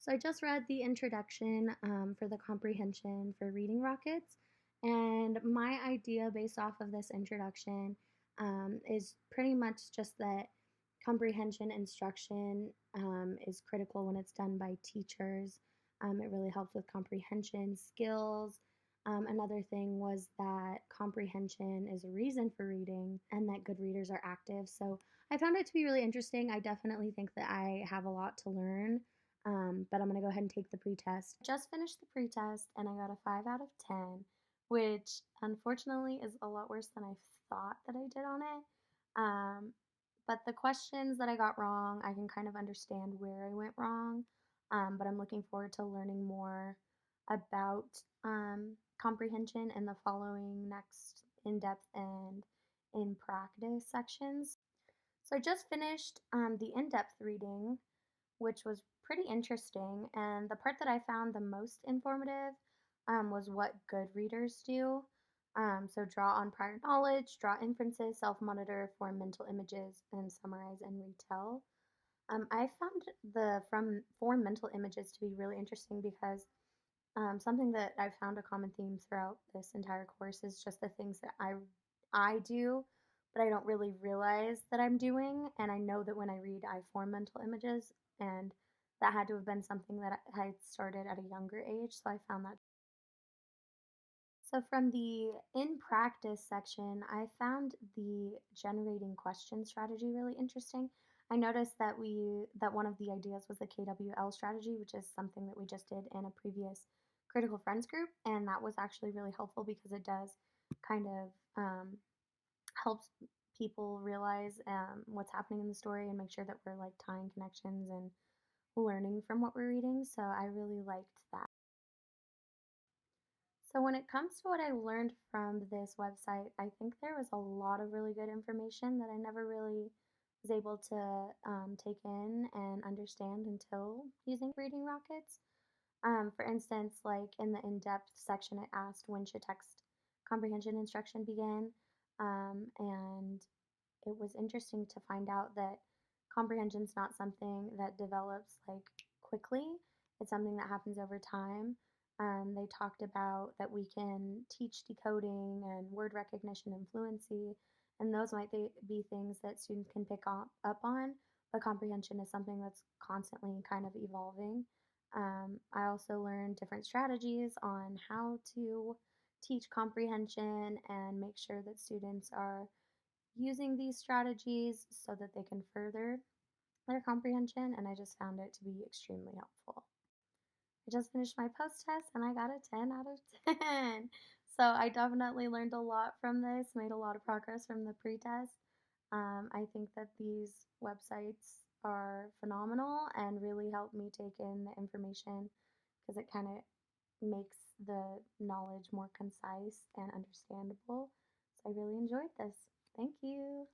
So I just read the introduction for the comprehension for reading rockets, and my idea based off of this introduction is pretty much just that comprehension instruction is critical when it's done by teachers. It really helps with comprehension skills. Another thing was that comprehension is a reason for reading and that good readers are active. So I found it to be really interesting. I definitely think that I have a lot to learn, but I'm going to go ahead and take the pretest. Just finished the pretest and I got a 5 out of 10, which unfortunately is a lot worse than I thought that I did on it. Um, but the questions that I got wrong, I can kind of understand where I went wrong. But I'm looking forward to learning more about comprehension in the following next in depth and in practice sections. So I just finished the in depth reading, which was pretty interesting. And the part that I found the most informative was what good readers do. So draw on prior knowledge, draw inferences, self monitor, form mental images, and summarize and retell. I found the from form mental images to be really interesting because something that I've found a common theme throughout this entire course is just the things that I do, but I don't really realize that I'm doing. And I know that when I read, I form mental images, and that had to have been something that I had started at a younger age. So I found that. So from the in practice section, I found the generating question strategy really interesting. I noticed that one of the ideas was the KWL strategy, which is something that we just did in a previous critical friends group, and that was actually really helpful because it does kind of helps people realize what's happening in the story and make sure that we're like tying connections and learning from what we're reading. So I really liked that. So when it comes to what I learned from this website, I think there was a lot of really good information that I never really was able to take in and understand until using reading rockets. For instance, like in the in-depth section, it asked when should text comprehension instruction begin, and it was interesting to find out that comprehension is not something that develops like quickly. It's something that happens over time. They talked about that we can teach decoding and word recognition and fluency, and those might be things that students can pick up on, but comprehension is something that's constantly kind of evolving. I also learned different strategies on how to teach comprehension and make sure that students are using these strategies so that they can further their comprehension, and I just found it to be extremely helpful. I just finished my post test and I got a 10 out of 10. So I definitely learned a lot from this, made a lot of progress from the pretest. I think that these websites are phenomenal and really help me take in the information because it kind of makes the knowledge more concise and understandable. So I really enjoyed this. Thank you.